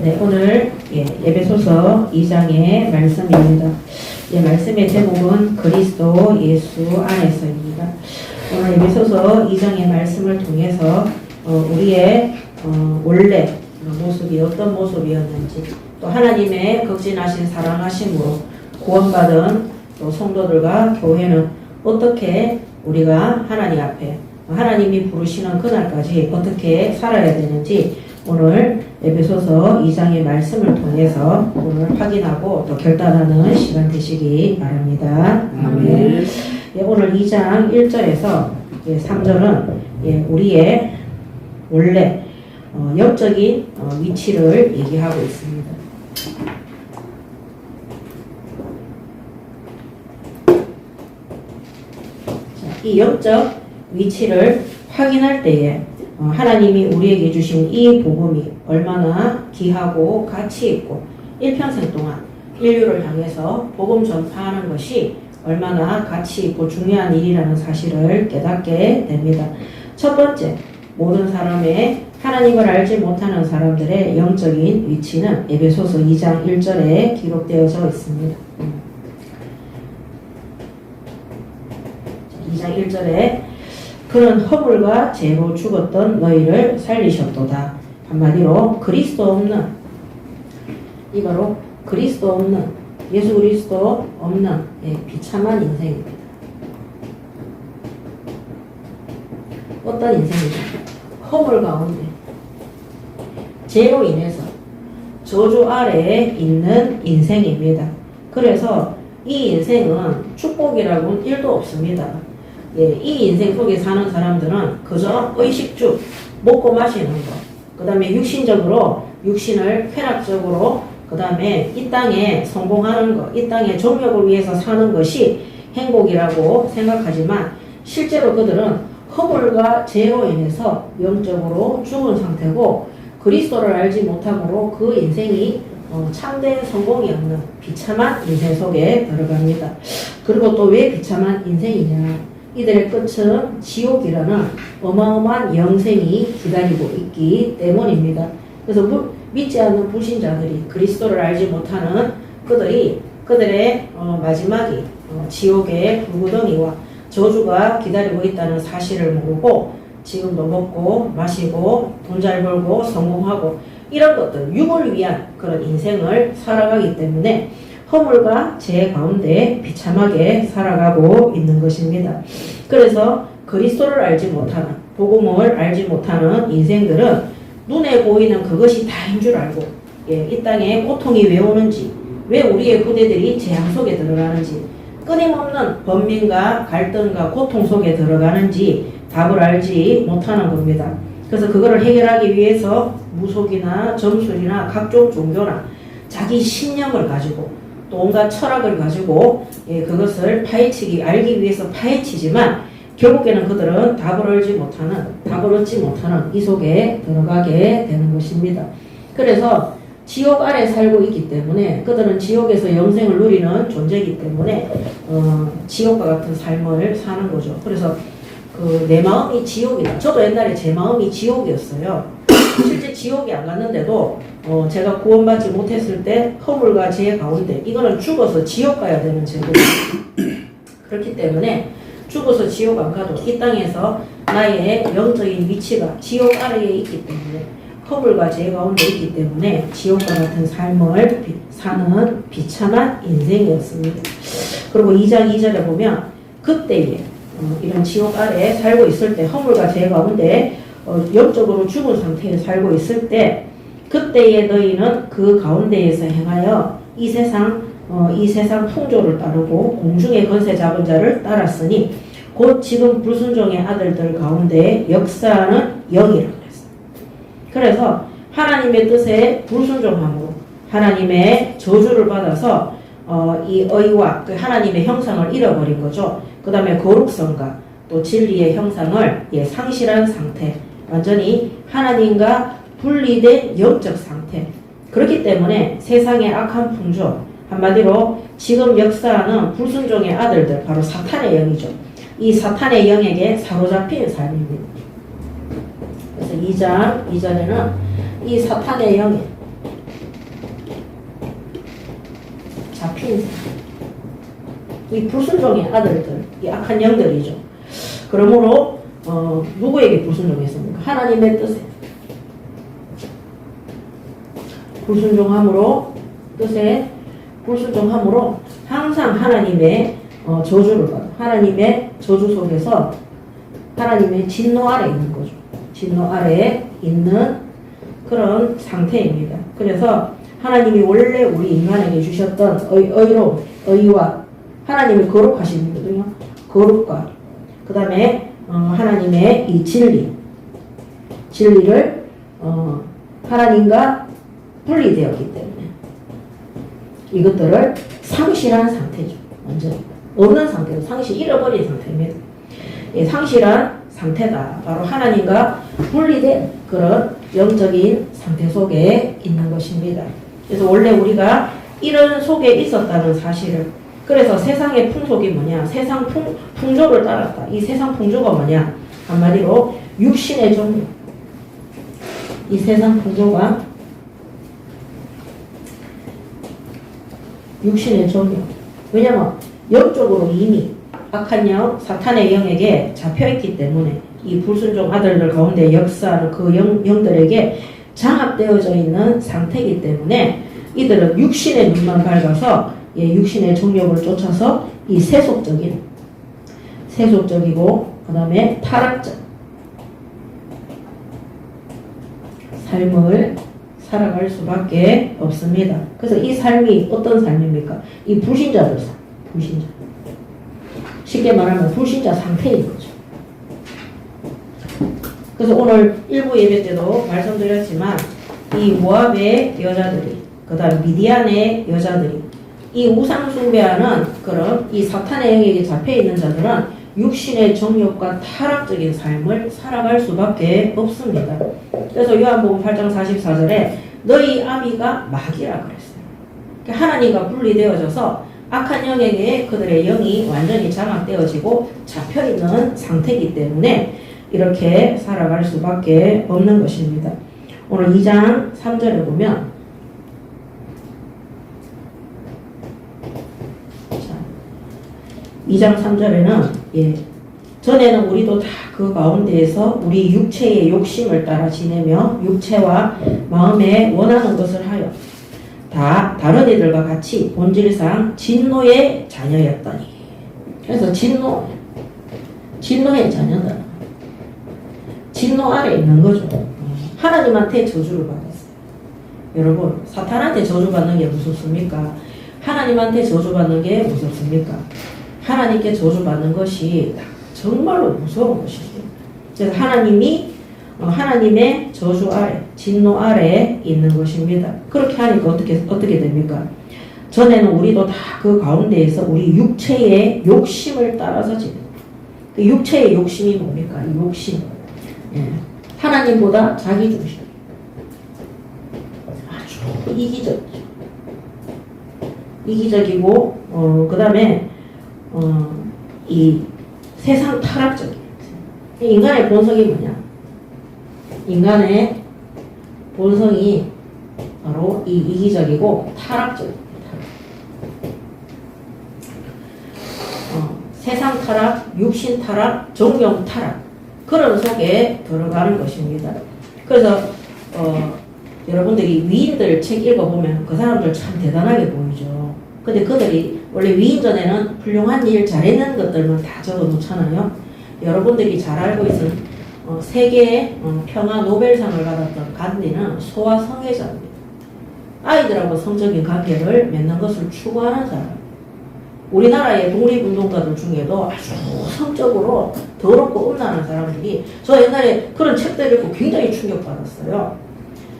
네, 오늘 에베소서 2장의 말씀입니다. 말씀의 제목은 그리스도 예수 안에서입니다. 오늘 에베소서 2장의 말씀을 통해서 우리의 원래 모습이 어떤 모습이었는지, 또 하나님의 극진하신 사랑하심으로 구원받은 또 성도들과 교회는 어떻게 우리가 하나님 앞에 하나님이 부르시는 그날까지 어떻게 살아야 되는지 오늘 에베소서 2장의 말씀을 통해서 오늘 확인하고 또 결단하는 시간 되시기 바랍니다. 아멘. 오늘 2장 1절에서 3절은 우리의 원래 영적인 위치를 얘기하고 있습니다. 이 영적 위치를 확인할 때에 하나님이 우리에게 주신 이 복음이 얼마나 귀하고 가치 있고 일평생 동안 인류를 향해서 복음 전파하는 것이 얼마나 가치 있고 중요한 일이라는 사실을 깨닫게 됩니다. 첫 번째, 모든 사람의 하나님을 알지 못하는 사람들의 영적인 위치는 에베소서 2장 1절에 기록되어져 있습니다. 2장 1절에 그는 허물과 죄로 죽었던 너희를 살리셨도다. 한마디로 그리스도 없는, 이거로 그리스도 없는, 예수 그리스도 없는 비참한 인생입니다. 어떤 인생이죠? 허물 가운데 죄로 인해서 저주 아래에 있는 인생입니다. 그래서 이 인생은 축복이라고는 1도 없습니다. 이 인생 속에 사는 사람들은 그저 의식주, 먹고 마시는 것, 그 다음에 육신적으로, 육신을 쾌락적으로, 그 다음에 이 땅에 성공하는 것, 이 땅의 정욕을 위해서 사는 것이 행복이라고 생각하지만 실제로 그들은 허물과 죄로 인해서 영적으로 죽은 상태고 그리스도를 알지 못함으로 그 인생이 참된 성공이 없는 비참한 인생 속에 들어갑니다. 그리고 또 왜 비참한 인생이냐? 이들의 끝은 지옥이라는 어마어마한 영생이 기다리고 있기 때문입니다. 그래서 믿지 않는 불신자들이, 그리스도를 알지 못하는 그들의 마지막이 지옥의 불구덩이와 저주가 기다리고 있다는 사실을 모르고 지금도 먹고 마시고 돈 잘 벌고 성공하고 이런 것들, 육을 위한 그런 인생을 살아가기 때문에 허물과 죄 가운데 비참하게 살아가고 있는 것입니다. 그래서 그리스도를 알지 못하는, 복음을 알지 못하는 인생들은 눈에 보이는 그것이 다인 줄 알고 이 땅에 고통이 왜 오는지, 왜 우리의 후대들이 재앙 속에 들어가는지, 끊임없는 번민과 갈등과 고통 속에 들어가는지 답을 알지 못하는 겁니다. 그래서 그거를 해결하기 위해서 무속이나 점술이나 각종 종교나 자기 신념을 가지고 또 온갖 철학을 가지고 그것을 알기 위해서 파헤치지만 결국에는 그들은 답을 얻지 못하는 이 속에 들어가게 되는 것입니다. 그래서 지옥 아래 살고 있기 때문에 그들은 지옥에서 영생을 누리는 존재이기 때문에 지옥과 같은 삶을 사는 거죠. 그래서 내 마음이 지옥이다. 저도 옛날에 제 마음이 지옥이었어요. 실제 지옥이 안 갔는데도 제가 구원받지 못했을 때 허물과 죄 가운데 이거는 죽어서 지옥 가야 되는 죄고 그렇기 때문에 죽어서 지옥 안 가도 이 땅에서 나의 영적인 위치가 지옥 아래에 있기 때문에 허물과 죄 가운데 있기 때문에 지옥과 같은 삶을 사는 비참한 인생이었습니다. 그리고 2장 2절에 보면 그때에 이런 지옥 아래에 살고 있을 때 허물과 죄 가운데 영적으로 죽은 상태에 살고 있을 때 그때에 너희는 그 가운데에서 행하여 이 세상 풍조를 따르고 공중의 권세 잡은 자를 따랐으니 곧 지금 불순종의 아들들 가운데 역사하는 영이라고 그랬어요. 그래서 하나님의 뜻에 불순종함으로 하나님의 저주를 받아서 이 의와 그 하나님의 형상을 잃어버린 거죠. 그 다음에 거룩성과 또 진리의 형상을 상실한 상태, 완전히 하나님과 분리된 영적 상태. 그렇기 때문에 세상의 악한 풍조, 한마디로 지금 역사하는 불순종의 아들들, 바로 사탄의 영이죠. 이 사탄의 영에게 사로잡힌 삶입니다. 그래서 2장 2절에는 이 사탄의 영에 잡힌 상태. 이 불순종의 아들들, 이 악한 영들이죠. 그러므로 누구에게 불순종했습니까? 하나님의 뜻에 뜻에 불순종함으로 항상 하나님의 저주를 받아. 하나님의 저주 속에서 하나님의 진노 아래 있는 거죠. 진노 아래에 있는 그런 상태입니다. 그래서 하나님이 원래 우리 인간에게 주셨던 의로움, 의와 하나님이 거룩하시거든요. 거룩과 그 다음에 하나님의 이 진리를 하나님과 분리되었기 때문에 이것들을 상실한 상태죠. 완전히 없는 상태로 잃어버린 상태입니다. 예, 상실한 상태다. 바로 하나님과 분리된 그런 영적인 상태 속에 있는 것입니다. 그래서 원래 우리가 이런 속에 있었다는 사실을, 그래서 세상의 풍속이 뭐냐, 세상 풍조를 따랐다. 이 세상 풍조가 뭐냐, 한마디로 육신의 종류. 이 세상 풍조가 육신의 종류. 왜냐면 영적으로 이미 악한 영, 사탄의 영에게 잡혀있기 때문에 이 불순종 아들들 가운데 역사하는 그 영들에게 장악되어져 있는 상태이기 때문에 이들은 육신의 눈만 밝아서 육신의 정욕을 쫓아서 이 세속적이고 그 다음에 타락적 삶을 살아갈 수밖에 없습니다. 그래서 이 삶이 어떤 삶입니까? 이 불신자들 삶, 불신자. 쉽게 말하면 불신자 상태인 거죠. 그래서 오늘 일부 예배 때도 말씀드렸지만 이 모압의 여자들이, 그 다음 미디안의 여자들이 이 우상 숭배하는 그런 이 사탄의 영에게 잡혀있는 자들은 육신의 정욕과 타락적인 삶을 살아갈 수밖에 없습니다. 그래서 요한복음 8장 44절에 너희 아비가 마귀라 그랬어요. 하나님과 분리되어져서 악한 영에게 그들의 영이 완전히 장악되어지고 잡혀있는 상태이기 때문에 이렇게 살아갈 수밖에 없는 것입니다. 오늘 2장 3절에 보면 2장 3절에는 전에는 우리도 다 그 가운데에서 우리 육체의 욕심을 따라 지내며 육체와 마음에 원하는 것을 하여 다 다른 이들과 같이 본질상 진노의 자녀였더니. 그래서 진노의 자녀다. 진노 아래 있는 거죠. 하나님한테 저주를 받았어요. 여러분, 사탄한테 저주받는 게 무섭습니까? 하나님한테 저주받는 게 무섭습니까? 하나님께 저주받는 것이 정말로 무서운 것이죠. 그래서 하나님이 하나님의 저주 아래, 진노 아래에 있는 것입니다. 그렇게 하니까 어떻게 됩니까? 전에는 우리도 다 그 가운데에서 우리 육체의 욕심을 따라서 지냅니다. 그 육체의 욕심이 뭡니까? 이 욕심. 하나님보다 자기 중심. 아주 이기적이고, 그 다음에, 이 세상 타락적인. 인간의 본성이 뭐냐? 인간의 본성이 바로 이 이기적이고 타락적입니다. 세상 타락, 육신 타락, 정욕 타락, 그런 속에 들어가는 것입니다. 그래서 여러분들이 위인들 책 읽어보면 그 사람들 참 대단하게 보이죠. 근데 그들이 원래 위인전에는 훌륭한 일 잘했는 것들만 다 적어놓잖아요. 여러분들이 잘 알고 있는 세계 평화 노벨상을 받았던 간디는 소아 성애자입니다. 아이들하고 성적인 관계를 맺는 것을 추구하는 사람. 우리나라의 독립운동가들 중에도 아주 성적으로 더럽고 음란한 사람들이, 저 옛날에 그런 책들 읽고 굉장히 충격받았어요.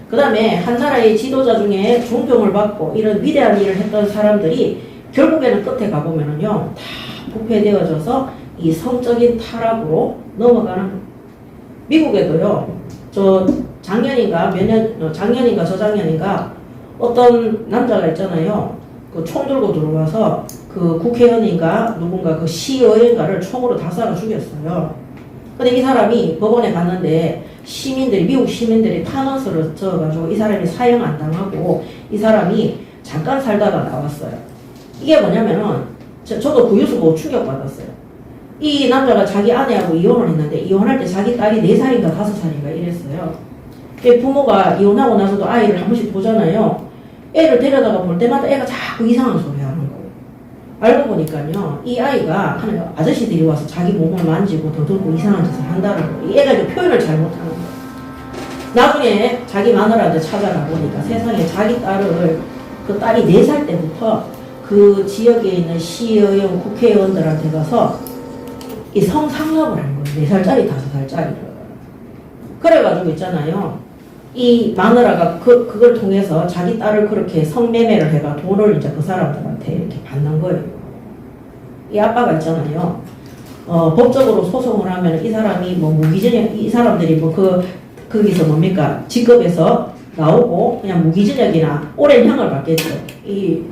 그 다음에 한 나라의 지도자 중에 존경을 받고 이런 위대한 일을 했던 사람들이 결국에는 끝에 가보면은요, 다 부패되어져서 이 성적인 타락으로 넘어가는. 미국에도요, 작년인가 저작년인가 어떤 남자가 있잖아요. 그 총 들고 들어와서 그 국회의원인가 누군가 그 시의원인가를 총으로 다 쏴서 죽였어요. 근데 이 사람이 법원에 갔는데 미국 시민들이 탄원서를 적어가지고 이 사람이 사형 안 당하고 이 사람이 잠깐 살다가 나왔어요. 이게 뭐냐면은 저도 그 뉴스 보고 충격받았어요. 이 남자가 자기 아내하고 이혼을 했는데 이혼할 때 자기 딸이 4살인가 5살인가 이랬어요. 부모가 이혼하고 나서도 아이를 한 번씩 보잖아요. 애를 데려다가 볼 때마다 애가 자꾸 이상한 소리 하는 거예요. 알고 보니까요, 이 아이가 하는 아저씨들이 와서 자기 몸을 만지고 더듬고 이상한 짓을 한다는 거예요. 이 애가 이제 표현을 잘못하는 거예요. 나중에 자기 마누라한테 찾아가 보니까 세상에 자기 딸을, 그 딸이 4살 때부터 그 지역에 있는 시의원, 국회의원들한테 가서 이 성상납을 한 거예요. 4살짜리, 5살짜리를. 그래가지고 있잖아요. 이 마누라가 그걸 통해서 자기 딸을 그렇게 성매매를 해가 돈을 이제 그 사람들한테 이렇게 받는 거예요. 이 아빠가 있잖아요. 법적으로 소송을 하면 이 사람이 뭐 무기징역, 이 사람들이 뭐 거기서 뭡니까? 직급에서 나오고 그냥 무기징역이나 오랜 형을 받겠죠. 이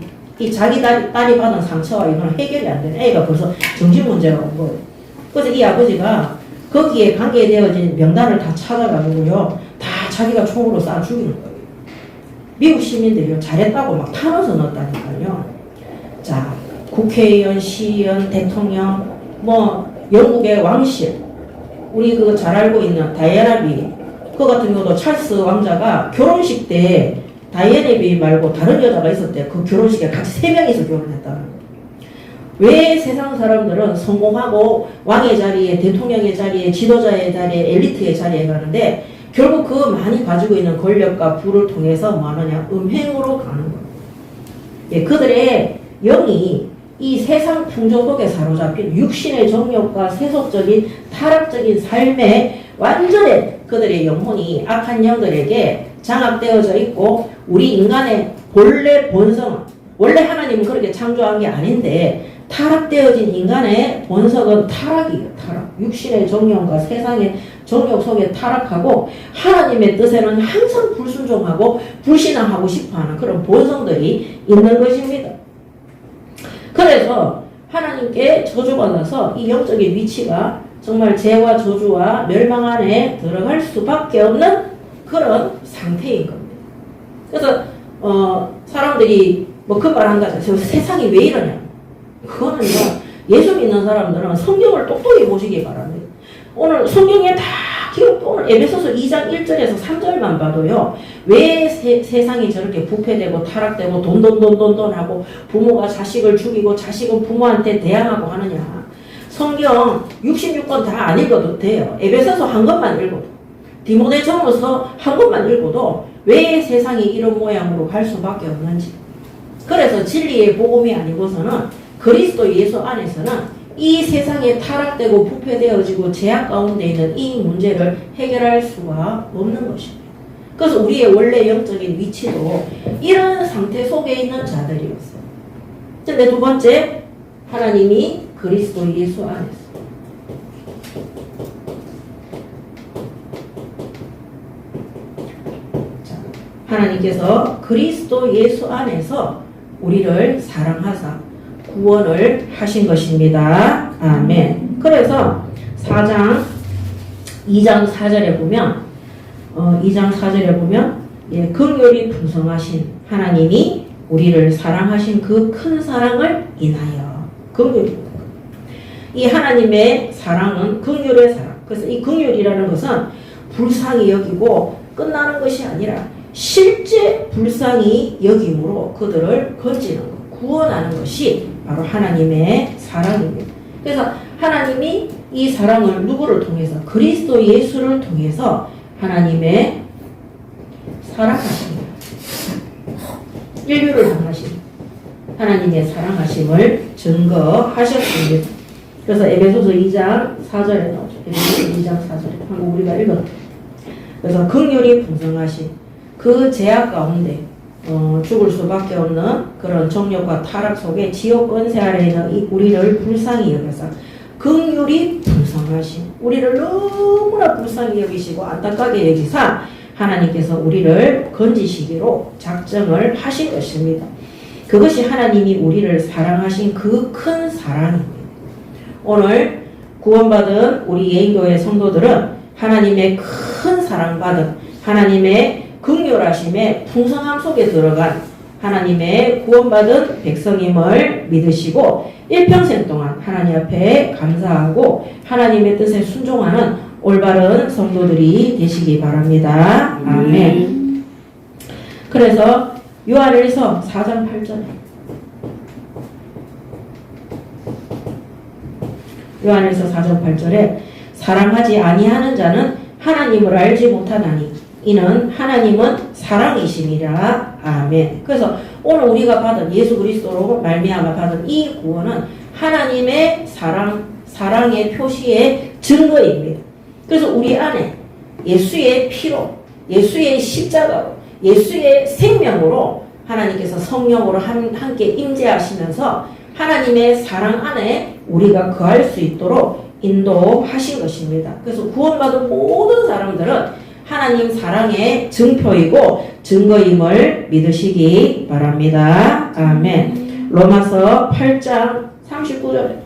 자기 딸이 받은 상처와 이건 해결이 안 되는 애가 벌써 정신문제가 온 거예요. 그래서 이 아버지가 거기에 관계되어진 명단을 다 찾아가지고요. 다 자기가 총으로 쏴 죽이는 거예요. 미국 시민들이요. 잘했다고 막 탄원서 넣었다니까요. 자, 국회의원, 시의원, 대통령, 뭐 영국의 왕실, 우리 그거 잘 알고 있는 다이애나 비, 그 같은 경우도 찰스 왕자가 결혼식 때 다이애나 비 말고 다른 여자가 있었대. 그 결혼식에 같이 3명이서 결혼했다는 거예요. 왜 세상 사람들은 성공하고 왕의 자리에, 대통령의 자리에, 지도자의 자리에, 엘리트의 자리에 가는데 결국 그 많이 가지고 있는 권력과 부를 통해서 뭐 하느냐? 음행으로 가는 거예요. 예, 그들의 영이 이 세상 풍조 속에 사로잡힌 육신의 정욕과 세속적인 타락적인 삶에 완전히 그들의 영혼이 악한 영들에게 장악되어져 있고 우리 인간의 본래 본성은 원래 하나님은 그렇게 창조한 게 아닌데 타락되어진 인간의 본성은 타락이에요. 타락. 육신의 정욕과 세상의 정욕 속에 타락하고 하나님의 뜻에는 항상 불순종하고 불신앙하고 싶어하는 그런 본성들이 있는 것입니다. 그래서 하나님께 저주받아서 이 영적인 위치가 정말 죄와 저주와 멸망 안에 들어갈 수밖에 없는 그런 상태인 겁니다. 그래서 사람들이 뭐 그 말 한 가지, 세상이 왜 이러냐? 그거는요, 예수 믿는 사람들은 성경을 똑똑히 보시기 바랍니다. 오늘 성경에 다 기록, 오늘 에베소서 2장 1절에서 3절만 봐도요, 왜 세상이 저렇게 부패되고 타락되고 돈 하고 부모가 자식을 죽이고 자식은 부모한테 대항하고 하느냐. 성경 66권 다 안 읽어도 돼요. 에베소서 한 권만 읽어도, 디모데전서 한 권만 읽어도 왜 세상이 이런 모양으로 갈 수밖에 없는지. 그래서 진리의 복음이 아니고서는 그리스도 예수 안에서는 이 세상에 타락되고 부패되어지고 제약 가운데 있는 이 문제를 해결할 수가 없는 것입니다. 그래서 우리의 원래 영적인 위치도 이런 상태 속에 있는 자들이었어요. 근데 두 번째, 하나님이 그리스도 예수 안에서. 자, 하나님께서 그리스도 예수 안에서 우리를 사랑하사 구원을 하신 것입니다. 아멘. 그래서 2장 4절에 보면 2장 4절에 보면 긍휼이 풍성하신 하나님이 우리를 사랑하신 그 큰 사랑을 인하여 긍휼입니다. 이 하나님의 사랑은 긍휼의 사랑. 그래서 이 긍휼이라는 것은 불쌍히 여기고 끝나는 것이 아니라 실제 불쌍히 여김으로 그들을 건지는 것. 구원하는 것이 바로 하나님의 사랑입니다. 그래서 하나님이 이 사랑을 누구를 통해서? 그리스도 예수를 통해서 하나님의 사랑하심을, 인류를 향하신 하나님의 사랑하심을 증거하셨습니다. 그래서 에베소서 2장 4절에 나오죠. 에베소서 2장 4절에 한번 우리가 읽어요. 그래서 긍휼이 풍성하신 그 죄악 가운데 죽을 수밖에 없는 그런 정욕과 타락 속에 지옥 권세 아래에 있는 우리를 불쌍히 여겨서 긍휼이 풍성하신 우리를 너무나 불쌍히 여기시고 안타깝게 여기사 하나님께서 우리를 건지시기로 작정을 하신 것입니다. 그것이 하나님이 우리를 사랑하신 그 큰 사랑입니다. 오늘 구원받은 우리 예인교회 성도들은 하나님의 큰 사랑받은 하나님의 긍휼하심의 풍성함 속에 들어간 하나님의 구원받은 백성임을 믿으시고 일평생 동안 하나님 앞에 감사하고 하나님의 뜻에 순종하는 올바른 성도들이 되시기 바랍니다. 아멘. 그래서 요한일서 4장 8절에 요한일서 4장 8절에 사랑하지 아니하는 자는 하나님을 알지 못하나니 이는 하나님은 사랑이심이라. 아멘. 그래서 오늘 우리가 받은 예수 그리스도로 말미암아 받은 이 구원은 하나님의 사랑의 표시의 증거입니다. 그래서 우리 안에 예수의 피로, 예수의 십자가로, 예수의 생명으로 하나님께서 성령으로 함께 임재하시면서 하나님의 사랑 안에 우리가 거할 수 있도록 인도하신 것입니다. 그래서 구원받은 모든 사람들은 하나님 사랑의 증표이고 증거임을 믿으시기 바랍니다. 아멘. 로마서 8장 39절에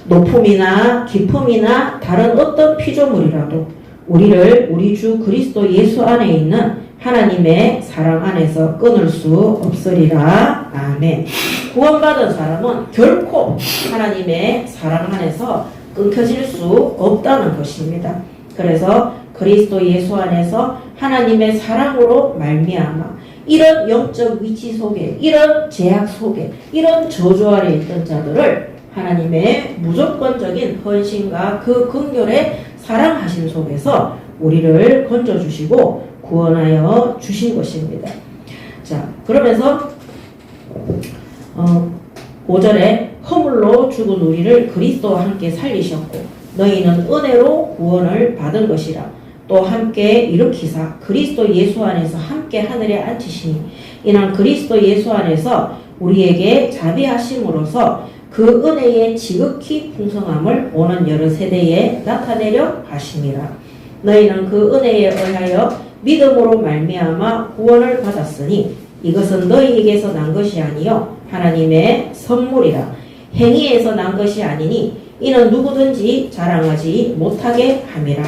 높음이나 깊음이나 다른 어떤 피조물이라도 우리를 우리 주 그리스도 예수 안에 있는 하나님의 사랑 안에서 끊을 수 없으리라. 아멘. 구원받은 사람은 결코 하나님의 사랑 안에서 끊겨질 수 없다는 것입니다. 그래서 그리스도 예수 안에서 하나님의 사랑으로 말미암아 이런 영적 위치 속에, 이런 제약 속에, 이런 저주 아래 있던 자들을 하나님의 무조건적인 헌신과 그 긍휼의 사랑하심 속에서 우리를 건져주시고 구원하여 주신 것입니다. 자, 그러면서 5절에 허물로 죽은 우리를 그리스도와 함께 살리셨고 너희는 은혜로 구원을 받은 것이라. 또 함께 일으키사 그리스도 예수 안에서 함께 하늘에 앉히시니 이는 그리스도 예수 안에서 우리에게 자비하심으로써 그 은혜의 지극히 풍성함을 오는 여러 세대에 나타내려 하심이라. 너희는 그 은혜에 의하여 믿음으로 말미암아 구원을 받았으니 이것은 너희에게서 난 것이 아니요 하나님의 선물이라. 행위에서 난 것이 아니니 이는 누구든지 자랑하지 못하게 함이라.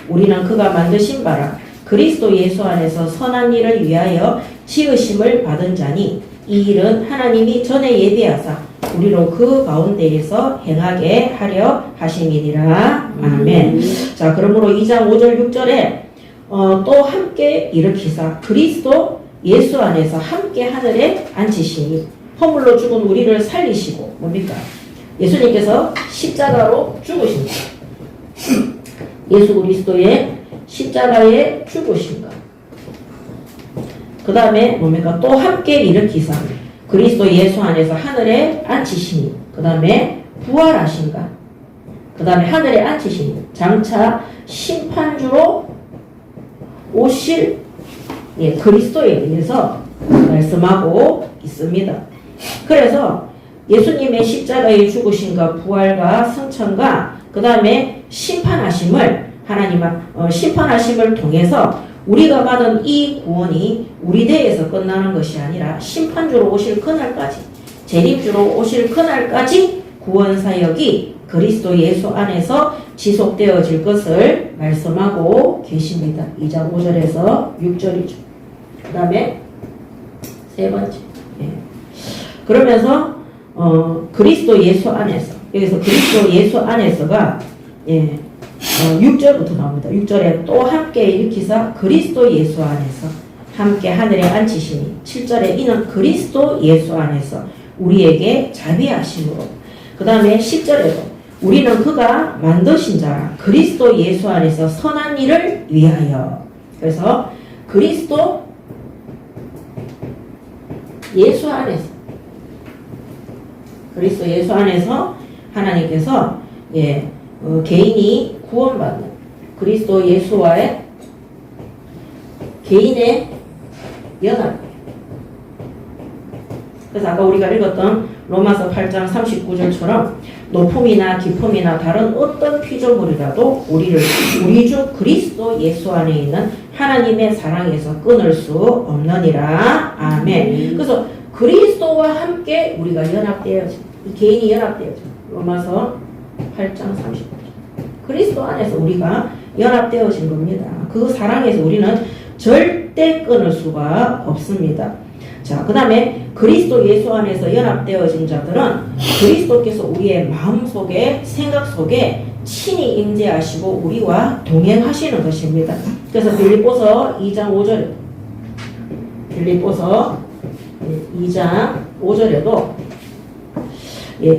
우리는 그가 만드신 바라 그리스도 예수 안에서 선한 일을 위하여 지으심을 받은 자니 이 일은 하나님이 전에 예비하사 우리로 그 가운데에서 행하게 하려 하심이니라. 아멘. 자, 그러므로 2장 5절 6절에 또 함께 일으키사 그리스도 예수 안에서 함께 하늘에 앉히시니 허물로 죽은 우리를 살리시고 뭡니까? 예수님께서 십자가로 죽으신다. 예수 그리스도의 십자가에 죽으신다. 그 다음에 뭡니까? 또 함께 일으키사 그리스도 예수 안에서 하늘에 앉히시니 그 다음에 부활하신가. 그 다음에 하늘에 앉히시니 장차 심판주로 오실 그리스도에 대해서 말씀하고 있습니다. 그래서 예수님의 십자가에 죽으심과 부활과 승천과 그 다음에 심판하심을 심판하심을 통해서 우리가 받은 이 구원이 우리 대에서 끝나는 것이 아니라 심판주로 오실 그날까지, 재림주로 오실 그날까지 구원 사역이 그리스도 예수 안에서 지속되어질 것을 말씀하고 계십니다. 2장 5절에서 6절이죠. 그 다음에 세 번째. 그러면서 그리스도 예수 안에서, 여기서 그리스도 예수 안에서가 6절부터 나옵니다. 6절에 또 함께 일으키사 그리스도 예수 안에서 함께 하늘에 앉히시니 7절에 이는 그리스도 예수 안에서 우리에게 자비하심으로. 그 다음에 10절에도 우리는 그가 만드신 자라 그리스도 예수 안에서 선한 일을 위하여. 그래서 그리스도 예수 안에서, 그리스도 예수 안에서 하나님께서 개인이 구원받는 그리스도 예수와의 개인의 연합. 그래서 아까 우리가 읽었던 로마서 8장 39절처럼 높음이나 깊음이나 다른 어떤 피조물이라도 우리를 우리 주 그리스도 예수 안에 있는 하나님의 사랑에서 끊을 수 없느니라. 아멘. 그래서 그리스도와 함께 우리가 연합되어져, 개인이 연합되어져. 로마서 8장 39절. 그리스도 안에서 우리가 연합되어진 겁니다. 그 사랑에서 우리는 절대 끊을 수가 없습니다. 자, 그 다음에 그리스도 예수 안에서 연합되어진 자들은 그리스도께서 우리의 마음속에 생각 속에 친히 임재하시고 우리와 동행하시는 것입니다. 그래서 빌립보서 2장 5절에 빌립보서 2장 5절에도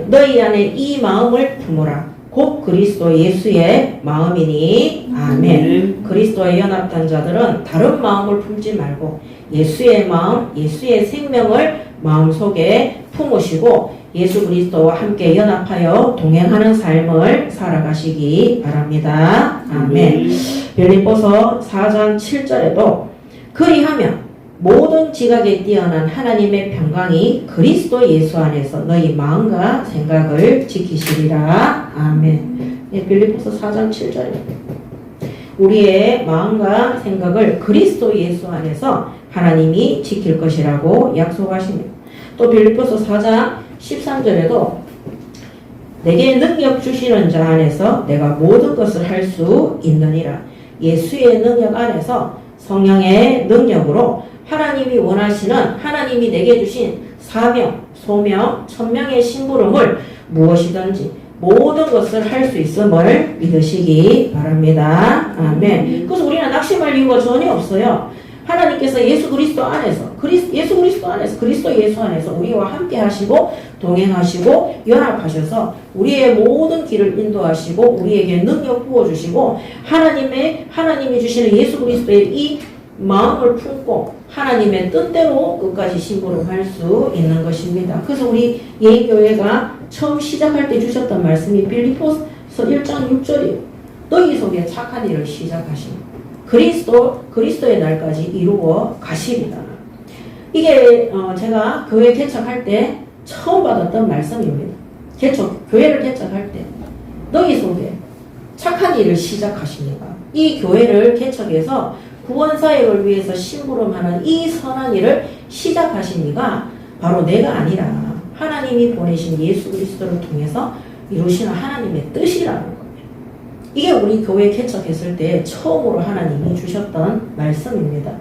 너희 안에 이 마음을 품으라. 곧 그리스도 예수의 마음이니 아멘. 그리스도의 연합한 자들은 다른 마음을 품지 말고 예수의 마음, 예수의 생명을 마음속에 품으시고 예수 그리스도와 함께 연합하여 동행하는 삶을 살아가시기 바랍니다. 아멘. 빌립보서 4장 7절에도 그리하면 모든 지각에 뛰어난 하나님의 평강이 그리스도 예수 안에서 너희 마음과 생각을 지키시리라. 아멘. 빌립보서 4장 7절입니다. 우리의 마음과 생각을 그리스도 예수 안에서 하나님이 지킬 것이라고 약속하십니다. 또 빌립보서 4장 13절에도 내게 능력 주시는 자 안에서 내가 모든 것을 할 수 있느니라. 예수의 능력 안에서 성령의 능력으로 하나님이 원하시는 하나님이 내게 주신 사명, 소명, 천명의 심부름을 무엇이든지 모든 것을 할 수 있음을 믿으시기 바랍니다. 아멘. 그래서 우리는 낙심할 이유가 전혀 없어요. 하나님께서 예수 그리스도 안에서 그리스도 예수 안에서 우리와 함께 하시고 동행하시고 연합하셔서 우리의 모든 길을 인도하시고 우리에게 능력 부어주시고 하나님이 주시는 예수 그리스도의 이 마음을 품고 하나님의 뜻대로 끝까지 심부름할 수 있는 것입니다. 그래서 우리 예인교회가 처음 시작할 때 주셨던 말씀이 빌립보서 1장 6절이에요. 너희 속에 착한 일을 시작하시는 그리스도의 날까지 이루어 가시리라. 이게 제가 교회 개척할 때 처음 받았던 말씀입니다. 교회를 개척할 때 너희 속에 착한 일을 시작하십니다. 이 교회를 개척해서 구원사역을 위해서 심부름하는 이 선한 일을 시작하시니가 바로 내가 아니라 하나님이 보내신 예수 그리스도를 통해서 이루시는 하나님의 뜻이라는 거예요. 이게 우리 교회 개척했을 때 처음으로 하나님이 주셨던 말씀입니다.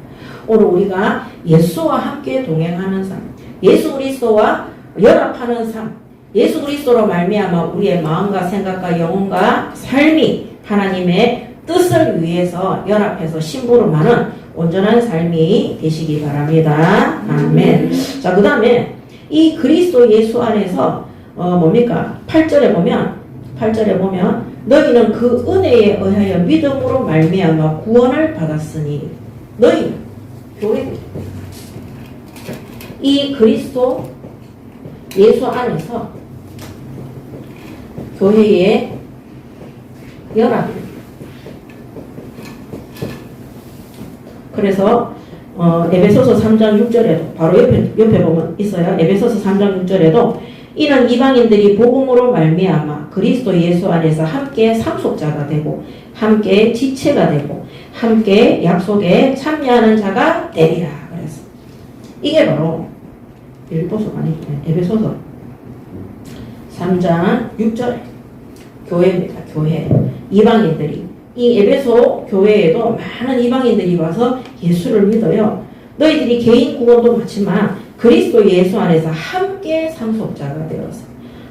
오늘 우리가 예수와 함께 동행하는 삶, 예수 그리스도와 연합하는 삶, 예수 그리스도로 말미암아 우리의 마음과 생각과 영혼과 삶이 하나님의 뜻을 위해서 연합해서 심부름하는 온전한 삶이 되시기 바랍니다. 아멘. 자, 그 다음에 이 그리스도 예수 안에서 뭡니까? 8절에 보면 너희는 그 은혜에 의하여 믿음으로 말미암아 구원을 받았으니 너희 교회 이 그리스도 예수 안에서 교회의 연합. 그래서 에베소서 3장 6절에도 바로 옆에 보면 있어요. 에베소서 3장 6절에도 이는 이방인들이 복음으로 말미암아 그리스도 예수 안에서 함께 상속자가 되고 함께 지체가 되고 함께 약속에 참여하는 자가 되리라. 그래서 이게 바로 에베소서 3장 6절 교회입니다. 교회. 이방인들이 이 에베소 교회에도 많은 이방인들이 와서 예수를 믿어요. 너희들이 개인 구원도 받지만 그리스도 예수 안에서 함께 상속자가 되어서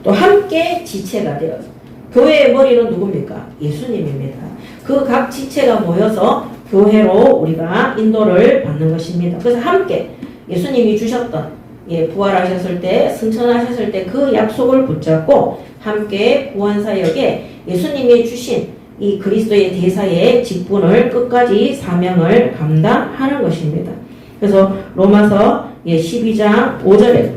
또 함께 지체가 되어서 교회의 머리는 누굽니까? 예수님입니다. 그 각 지체가 모여서 교회로 우리가 인도를 받는 것입니다. 그래서 함께 예수님이 주셨던 부활하셨을 때 승천하셨을 때 그 약속을 붙잡고 함께 구원사역에 예수님이 주신 이 그리스도의 대사의 직분을 끝까지 사명을 감당하는 것입니다. 그래서 로마서 12장 5절에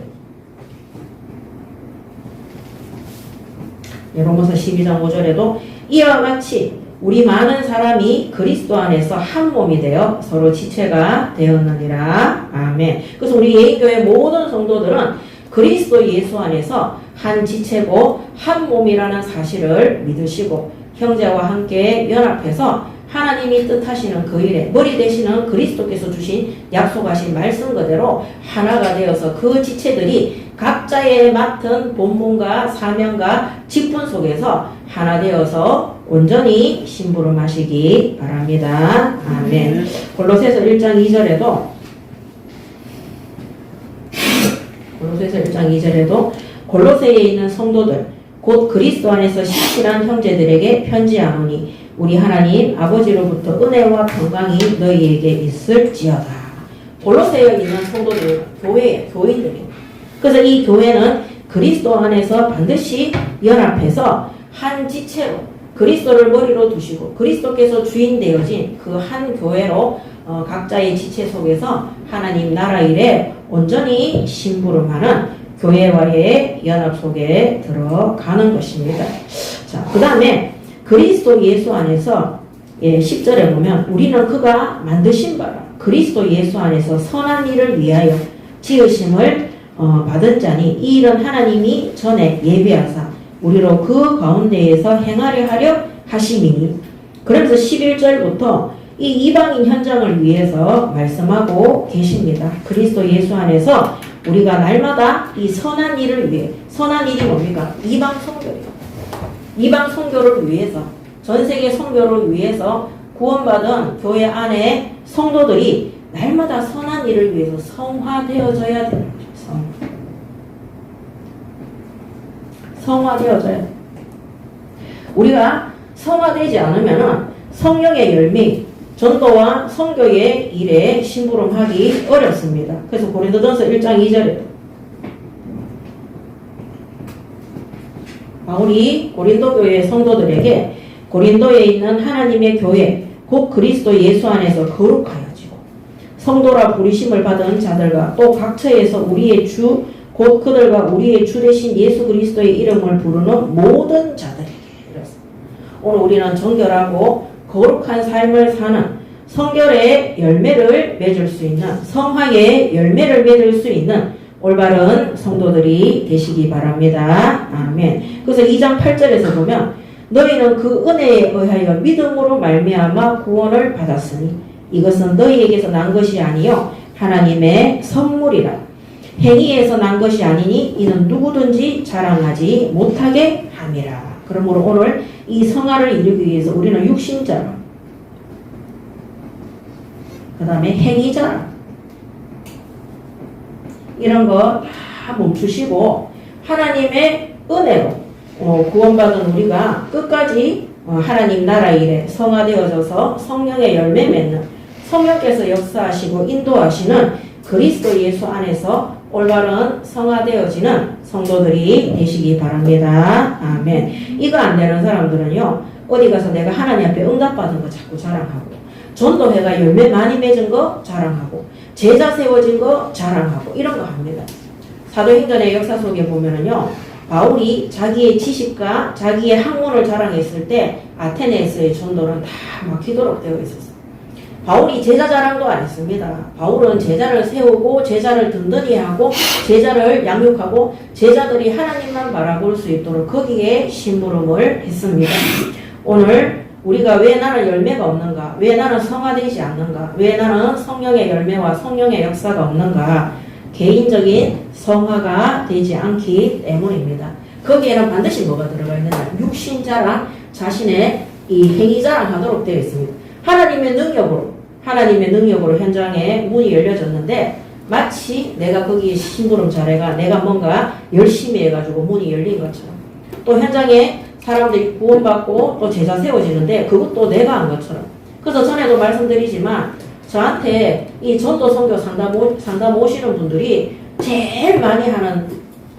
로마서 12장 5절에도 이와 같이 우리 많은 사람이 그리스도 안에서 한 몸이 되어 서로 지체가 되었느니라. 아멘. 그래서 우리 예인교회 모든 성도들은 그리스도 예수 안에서 한 지체고 한 몸이라는 사실을 믿으시고 형제와 함께 연합해서 하나님이 뜻하시는 그 일에 머리 되시는 그리스도께서 주신 약속하신 말씀 그대로 하나가 되어서 그 지체들이 각자의 맡은 본문과 사명과 직분 속에서 하나 되어서 온전히 심부름하시기 바랍니다. 아멘. 골로새서 1장 2절에도 골로새에 있는 성도들 곧 그리스도 안에서 신실한 형제들에게 편지하노니 우리 하나님 아버지로부터 은혜와 평강이 너희에게 있을지어다. 골로새에 있는 성도들 교인들이. 그래서 이 교회는 그리스도 안에서 반드시 연합해서 한 지체로 그리스도를 머리로 두시고 그리스도께서 주인 되어진 그 한 교회로 각자의 지체 속에서 하나님 나라 일에 온전히 심부름하는 교회와의 연합 속에 들어가는 것입니다. 자, 그 다음에 그리스도 예수 안에서 10절에 보면 우리는 그가 만드신 바라 그리스도 예수 안에서 선한 일을 위하여 지으심을 받은 자니 이 일은 하나님이 전에 예비하사 우리로 그 가운데에서 행하려 하려 하심이니. 그러면서 11절부터 이 이방인 현장을 위해서 말씀하고 계십니다. 그리스도 예수 안에서 우리가 날마다 이 선한 일을 위해, 선한 일이 뭡니까? 이방 선교예요. 이방 선교를 위해서, 전 세계 선교를 위해서 구원받은 교회 안에 성도들이 날마다 선한 일을 위해서 성화되어져야 되는 거죠. 성화되어져야 돼. 우리가 성화되지 않으면은 성령의 열매, 전도와 선교의 일에 심부름하기 어렵습니다. 그래서 고린도전서 1장 2절에 바울이 고린도 교회 성도들에게 고린도에 있는 하나님의 교회 곧 그리스도 예수 안에서 거룩하여지고 성도라 부르심을 받은 자들과 또 각처에서 우리의 주 곧 그들과 우리의 주 되신 예수 그리스도의 이름을 부르는 모든 자들에게 이렇습니다. 오늘 우리는 정결하고 거룩한 삶을 사는 성결의 열매를 맺을 수 있는 성화의 열매를 맺을 수 있는 올바른 성도들이 되시기 바랍니다. 아멘. 그래서 2장 8절에서 보면 너희는 그 은혜에 의하여 믿음으로 말미암아 구원을 받았으니 이것은 너희에게서 난 것이 아니요 하나님의 선물이라. 행위에서 난 것이 아니니 이는 누구든지 자랑하지 못하게 함이라. 그러므로 오늘 이 성화를 이루기 위해서 우리는 육신자랑 그 다음에 행위자랑 이런 거 다 멈추시고 하나님의 은혜로 구원받은 우리가 끝까지 하나님 나라 일에 성화되어져서 성령의 열매 맺는 성령께서 역사하시고 인도하시는 그리스도 예수 안에서 올바른 성화되어지는 성도들이 되시기 바랍니다. 아멘. 이거 안 되는 사람들은요, 어디 가서 내가 하나님 앞에 응답받은 거 자꾸 자랑하고, 전도회가 열매 많이 맺은 거 자랑하고, 제자 세워진 거 자랑하고, 이런 거 합니다. 사도행전의 역사 속에 보면은요, 바울이 자기의 지식과 자기의 학문을 자랑했을 때 아테네에서의 전도는 다 막히도록 되어 있었어요. 바울이 제자 자랑도 안 했습니다. 바울은 제자를 세우고 제자를 든든히 하고 제자를 양육하고 제자들이 하나님만 바라볼 수 있도록 거기에 심부름을 했습니다. 오늘 우리가 왜 나는 열매가 없는가? 왜 나는 성화되지 않는가? 왜 나는 성령의 열매와 성령의 역사가 없는가? 개인적인 성화가 되지 않기 때문입니다. 거기에는 반드시 뭐가 들어가 있느냐? 육신 자랑, 자신의 이 행위 자랑하도록 되어 있습니다. 하나님의 능력으로 현장에 문이 열려졌는데 마치 내가 거기에 심부름 잘해가 내가 뭔가 열심히 해가지고 문이 열린 것처럼 또 현장에 사람들이 구원받고 또 제자 세워지는데 그것도 내가 한 것처럼. 그래서 전에도 말씀드리지만 저한테 이 전도 선교 상담 오시는 분들이 제일 많이 하는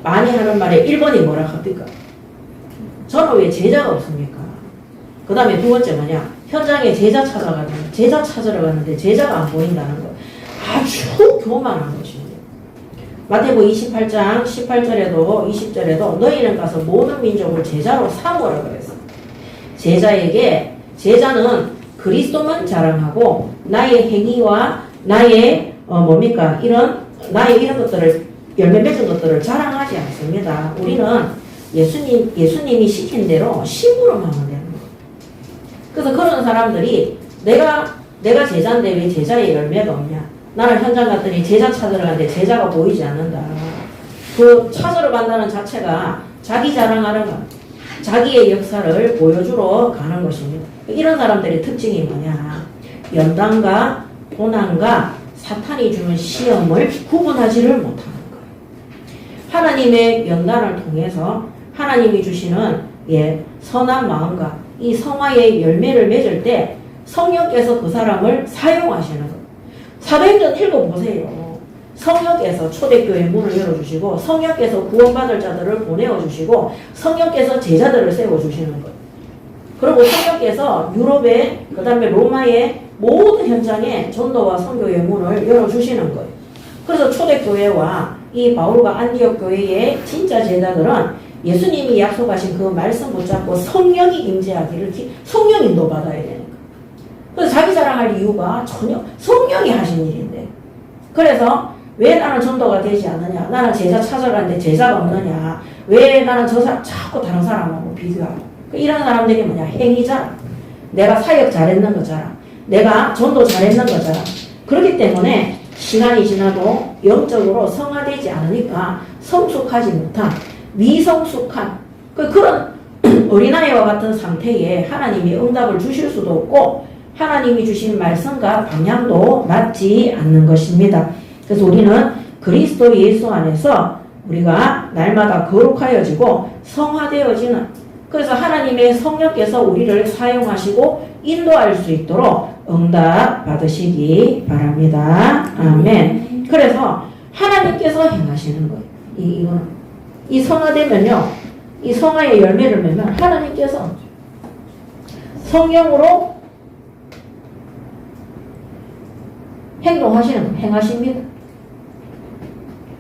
말의 1번이 뭐라 합니까? 저는 왜 제자가 없습니까? 그 다음에 두 번째 뭐냐? 현장에 제자 찾으러 갔는데 제자가 안 보인다는 거. 아주 교만한 것입니다. 마태복음 28장 18절에도 20절에도 너희는 가서 모든 민족을 제자로 삼으라 그랬어. 제자는 그리스도만 자랑하고 나의 행위와 나의 이런 것들을 열매 맺은 것들을 자랑하지 않습니다. 우리는 예수님이 시킨 대로 심부름하면 되는 거예요. 그래서 그런 사람들이 내가 제자인데 왜 제자의 열매가 없냐? 나는 현장 갔더니 제자 찾으러 갔는데 제자가 보이지 않는다. 그 찾으러 간다는 자체가 자기 자랑하는 거. 자기의 역사를 보여주러 가는 것입니다. 이런 사람들의 특징이 뭐냐? 연단과 고난과 사탄이 주는 시험을 구분하지를 못하는 거예요. 하나님의 연단을 통해서 하나님이 주시는 선한 마음과 이 성화의 열매를 맺을 때 성령께서 그 사람을 사용하시는 거예요. 사도행전 읽어보세요. 성령께서 초대교회 문을 열어주시고 성령께서 구원받을 자들을 보내어주시고 성령께서 제자들을 세워주시는 거예요. 그리고 성령께서 유럽에 그 다음에 로마의 모든 현장에 전도와 선교의 문을 열어주시는 거예요. 그래서 초대교회와 이 바울과 안디옥 교회의 진짜 제자들은 예수님이 약속하신 그 말씀 붙잡고 성령이 임재하기를 성령 인도 받아야 되는 거예요. 그래서 자기 자랑할 이유가 전혀 성령이 하신 일인데, 그래서 왜 나는 전도가 되지 않느냐, 나는 제자 찾아가는데 제자가 없느냐, 왜 나는 저 사람 자꾸 다른 사람하고 비교하고, 이런 사람들이 뭐냐, 행위자랑, 내가 사역 잘했는 거잖아, 내가 전도 잘했는 거잖아. 그렇기 때문에 시간이 지나도 영적으로 성화되지 않으니까 성숙하지 못한 미성숙한 그런 어린아이와 같은 상태에 하나님이 응답을 주실 수도 없고 하나님이 주신 말씀과 방향도 맞지 않는 것입니다. 그래서 우리는 그리스도 예수 안에서 우리가 날마다 거룩하여지고 성화되어지는, 그래서 하나님의 성령께서 우리를 사용하시고 인도할 수 있도록 응답 받으시기 바랍니다. 아멘. 그래서 하나님께서 행하시는 거예요. 이거는. 이 성화되면요, 이 성화의 열매를 맺으면 하나님께서 성령으로 행동하시는 거예요. 행하십니다.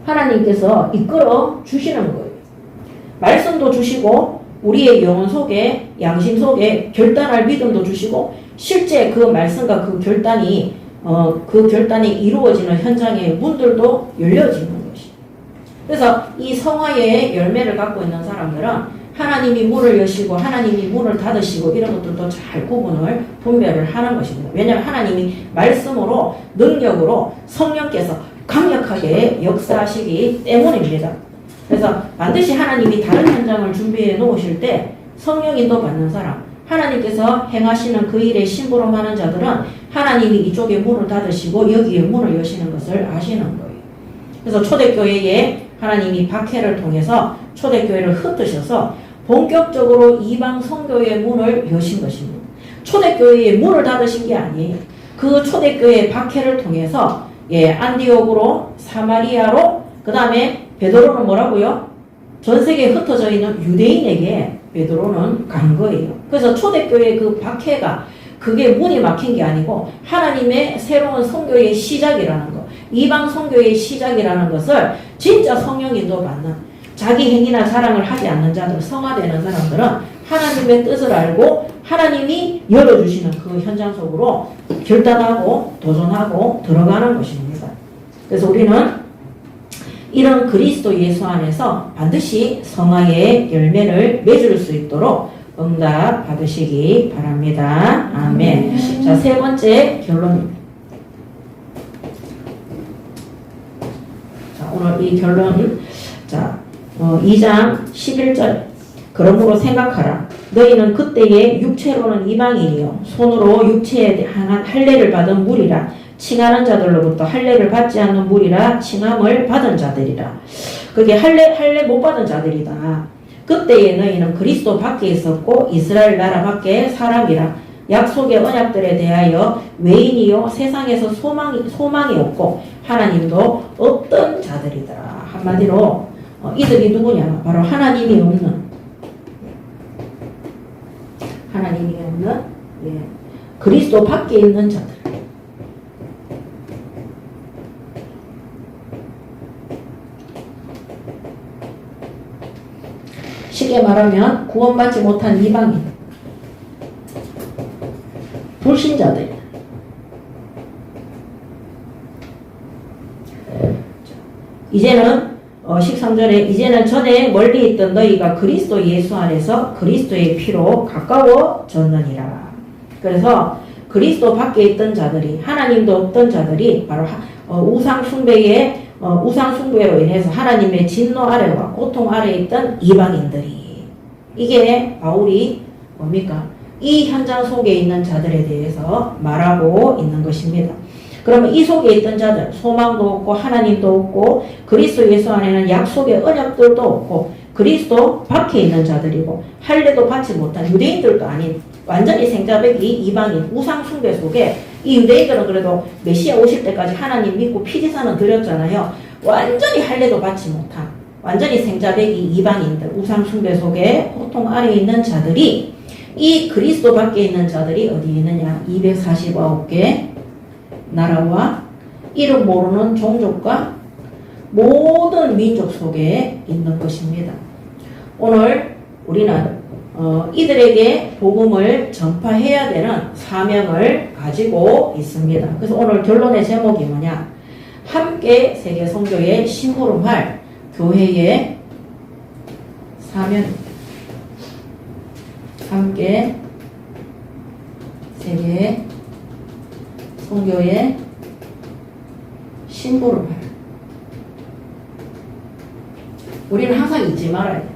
하나님께서 이끌어 주시는 거예요. 말씀도 주시고 우리의 영혼 속에, 양심 속에 결단할 믿음도 주시고 실제 그 말씀과 그 결단이 이루어지는 현장의 문들도 열려지는 것이. 그래서 이 성화의 열매를 갖고 있는 사람들은 하나님이 문을 여시고 하나님이 문을 닫으시고 이런 것들도 잘 구분을 분별을 하는 것입니다. 왜냐하면 하나님이 말씀으로 능력으로 성령께서 강력하게 역사하시기 때문입니다. 그래서 반드시 하나님이 다른 현장을 준비해 놓으실 때 성령 인도 받는 사람, 하나님께서 행하시는 그 일에 심부름하는 자들은 하나님이 이쪽에 문을 닫으시고 여기에 문을 여시는 것을 아시는 거예요. 그래서 초대교회에 하나님이 박해를 통해서 초대교회를 흩으셔서 본격적으로 이방 선교의 문을 여신 것입니다. 초대교회의 문을 닫으신 게 아니에요. 그 초대교회의 박해를 통해서 안디옥으로, 사마리아로, 그 다음에 베드로는 뭐라고요? 전 세계에 흩어져 있는 유대인에게 베드로는 간 거예요. 그래서 초대교회의 그 박해가 그게 문이 막힌 게 아니고 하나님의 새로운 선교의 시작이라는 거, 이방 선교의 시작이라는 것을 진짜 성령 인도 받는, 자기 행위나 자랑을 하지 않는 자들, 성화되는 사람들은 하나님의 뜻을 알고 하나님이 열어주시는 그 현장 속으로 결단하고 도전하고 들어가는 것입니다. 그래서 우리는 이런 그리스도 예수 안에서 반드시 성화의 열매를 맺을 수 있도록 응답 받으시기 바랍니다. 아멘. 자, 세 번째 결론입니다. 자, 오늘 이 결론, 자, 2장 11절. 그러므로 생각하라. 너희는 그때에 육체로는 이방인이요 손으로 육체에 향한 할례를 받은 무리라. 칭하는 자들로부터 할례를 받지 않는 무리라. 칭함을 받은 자들이라. 그게 할례 못 받은 자들이다. 그때에 너희는 그리스도 밖에 있었고 이스라엘 나라 밖에 사람이라. 약속의 언약들에 대하여 외인이요 세상에서 소망이 없고 하나님도 없던 자들이더라. 한마디로 이들이 누구냐? 바로 하나님이 없는 그리스도 밖에 있는 자들. 쉽게 말하면 구원받지 못한 이방인, 불신자들. 이제는 13절에 이제는 전에 멀리 있던 너희가 그리스도 예수 안에서 그리스도의 피로 가까워졌느니라. 그래서 그리스도 밖에 있던 자들이, 하나님도 없던 자들이 바로 우상 숭배로 인해서 하나님의 진노 아래와 고통 아래에 있던 이방인들이, 이게 바울이 뭡니까? 이 현장 속에 있는 자들에 대해서 말하고 있는 것입니다. 그러면 이 속에 있던 자들, 소망도 없고 하나님도 없고 그리스도 예수 안에는 약속의 언약들도 없고 그리스도 밖에 있는 자들이고 할례도 받지 못한 유대인들도 아닌 완전히 생자배기 이방인 우상 숭배 속에 이 유대인들은 그래도 메시아 오실 때까지 하나님 믿고 피지사는 드렸잖아요. 완전히 할례도 받지 못한 완전히 생자배기 이방인들 우상 숭배 속에 고통 아래에 있는 자들이 이 그리스도 밖에 있는 자들이 어디에 있느냐? 249개 나라와 이름 모르는 종족과 모든 민족 속에 있는 것입니다. 오늘 우리는 이들에게 복음을 전파해야 되는 사명을 가지고 있습니다. 그래서 오늘 결론의 제목이 뭐냐? 함께 세계 선교의 심부름할 교회의 사명. 함께 세계 선교의 심부름할. 우리는 항상 잊지 말아야 돼요.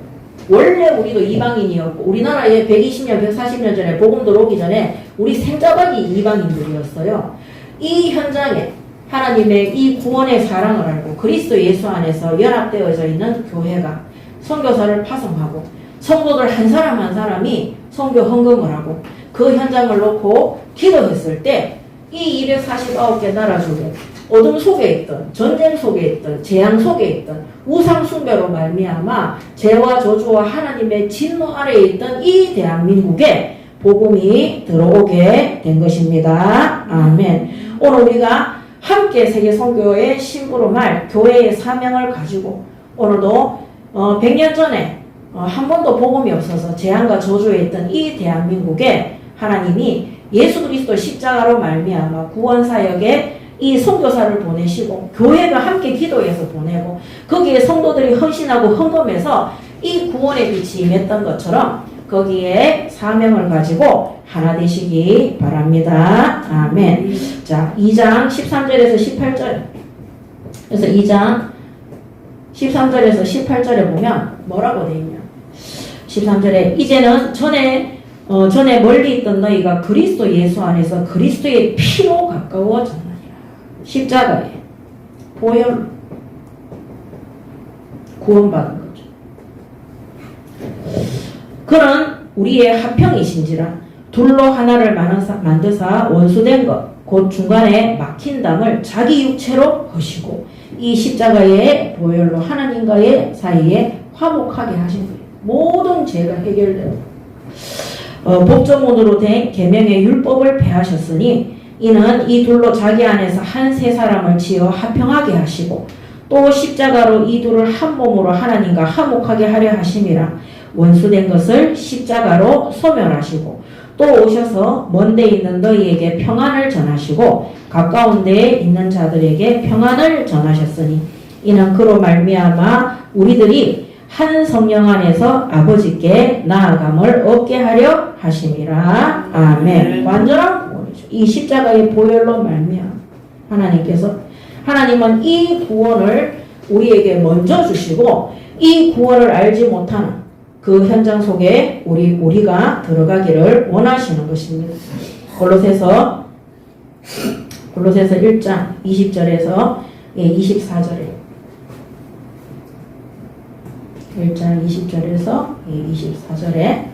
원래 우리도 이방인이었고 우리나라에 120년, 140년 전에 복음 들어오기 전에 우리 생자박이 이방인들이었어요. 이 현장에 하나님의 이 구원의 사랑을 알고 그리스도 예수 안에서 연합되어져 있는 교회가 선교사를 파송하고 성도들 한 사람 한 사람이 선교 헌금을 하고 그 현장을 놓고 기도했을 때 이 249개 나라 속에 어둠 속에 있던 전쟁 속에 있던 재앙 속에 있던 우상 숭배로 말미암아 죄와 저주와 하나님의 진노 아래에 있던 이 대한민국에 복음이 들어오게 된 것입니다. 아멘. 오늘 우리가 함께 세계 선교의 심부름할 교회의 사명을 가지고 오늘도 100년 전에 한 번도 복음이 없어서 재앙과 저주에 있던 이 대한민국에 하나님이 예수 그리스도 십자가로 말미암아 구원사역에 이 선교사를 보내시고 교회가 함께 기도해서 보내고 거기에 성도들이 헌신하고 헌금해서 이 구원의 빛이 임했던 것처럼 거기에 사명을 가지고 하나 되시기 바랍니다. 아멘. 자, 2장 13절에서 18절. 그래서 2장 13절에서 18절에 보면 뭐라고 되어 있냐? 13절에 이제는 전에 멀리 있던 너희가 그리스도 예수 안에서 그리스도의 피로 가까워졌느니라. 십자가에 보혈 구원받은 거죠. 그는 우리의 화평이신지라 둘로 하나를 만드사 원수된 것 곧 중간에 막힌 담을 자기 육체로 허시고 이 십자가의 보혈로 하나님과의 사이에 화목하게 하신 거예요. 모든 죄가 해결되고 법조문으로 된 계명의 율법을 폐하셨으니 이는 이 둘로 자기 안에서 한 세 사람을 지어 화평하게 하시고 또 십자가로 이 둘을 한 몸으로 하나님과 화목하게 하려 하심이라. 원수된 것을 십자가로 소멸하시고 또 오셔서 먼 데 있는 너희에게 평안을 전하시고 가까운 데에 있는 자들에게 평안을 전하셨으니 이는 그로 말미암아 우리들이 한 성령 안에서 아버지께 나아감을 얻게 하려 하심이라. 아멘. 완전한 구원이죠. 이 십자가의 보혈로 말미암아 하나님은 이 구원을 우리에게 먼저 주시고 이 구원을 알지 못하는 그 현장 속에 우리가 들어가기를 원하시는 것입니다. 골로새서 1장 20절에서 24절에 1장 20절에서 24절에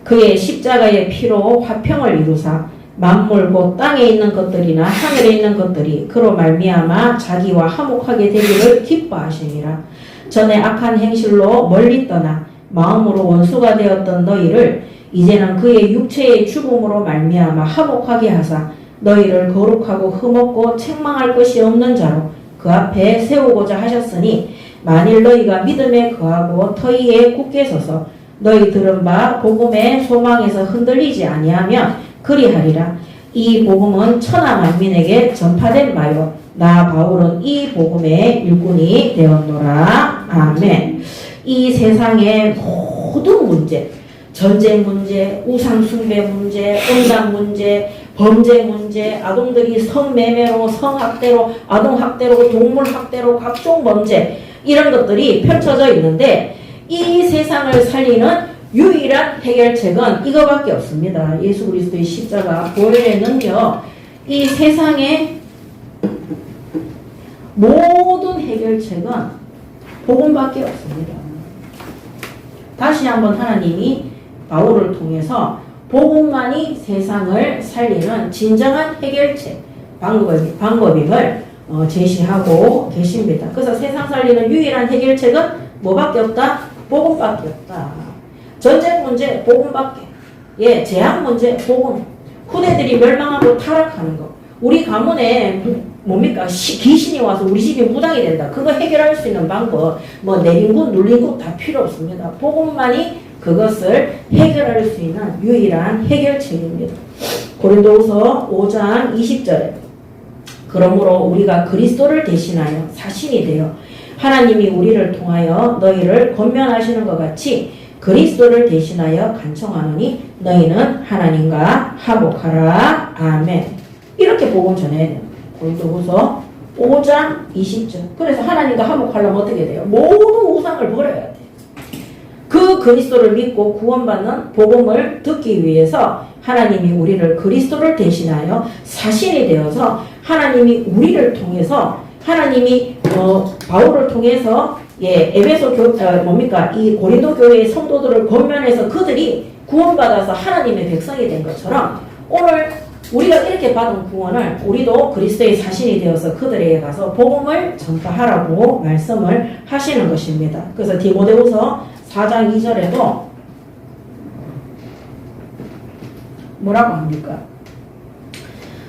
그의 십자가의 피로 화평을 이루사 만물 곧 땅에 있는 것들이나 하늘에 있는 것들이 그로 말미암아 자기와 화목하게 되기를 기뻐하시니라. 전에 악한 행실로 멀리 떠나 마음으로 원수가 되었던 너희를 이제는 그의 육체의 죽음으로 말미암아 화목하게 하사 너희를 거룩하고 흠없고 책망할 것이 없는 자로 그 앞에 세우고자 하셨으니 만일 너희가 믿음에 거하고 터이에 굳게 서서 너희 들은 바 복음의 소망에서 흔들리지 아니하면 그리하리라. 이 복음은 천하 만민에게 전파된 바요 나 바울은 이 복음의 일꾼이 되었노라. 아멘. 이 세상의 모든 문제, 전쟁 문제, 우상 숭배 문제, 온갖 문제, 범죄 문제, 아동들이 성매매로, 성학대로, 아동학대로, 동물학대로 각종 범죄 이런 것들이 펼쳐져 있는데 이 세상을 살리는 유일한 해결책은 이거밖에 없습니다. 예수 그리스도의 십자가 보혈에는요, 이 세상의 모든 해결책은 복음밖에 없습니다. 다시 한번 하나님이 바울을 통해서 복음만이 세상을 살리는 진정한 해결책, 방법임을 제시하고 계십니다. 그래서 세상 살리는 유일한 해결책은 뭐밖에 없다? 복음밖에 없다. 전쟁 문제, 복음밖에. 예, 재앙 문제, 복음. 후대들이 멸망하고 타락하는 거. 우리 가문에 뭡니까? 귀신이 와서 우리 집이 무당이 된다. 그거 해결할 수 있는 방법, 뭐 내린굿, 눌린굿 다 필요 없습니다. 복음만이 그것을 해결할 수 있는 유일한 해결책입니다. 고린도후서 5장 20절에 그러므로 우리가 그리스도를 대신하여 사신이 되어 하나님이 우리를 통하여 너희를 권면하시는 것 같이 그리스도를 대신하여 간청하노니 너희는 하나님과 화목하라. 아멘. 이렇게 복음 전해야 돼요. 고린도후서 5장 20절. 그래서 하나님과 화목하려면 어떻게 돼요? 모든 우상을 버려야 돼요. 그 그리스도를 믿고 구원받는 복음을 듣기 위해서 하나님이 우리를 그리스도를 대신하여 사신이 되어서 하나님이 우리를 통해서 하나님이 바울을 통해서 에베소 뭡니까? 이 고린도 교회의 성도들을 권면해서 그들이 구원받아서 하나님의 백성이 된 것처럼 오늘 우리가 이렇게 받은 구원을 우리도 그리스도의 사신이 되어서 그들에게 가서 복음을 전파하라고 말씀을 하시는 것입니다. 그래서 디모데후서 4장 2절에도 뭐라고 합니까?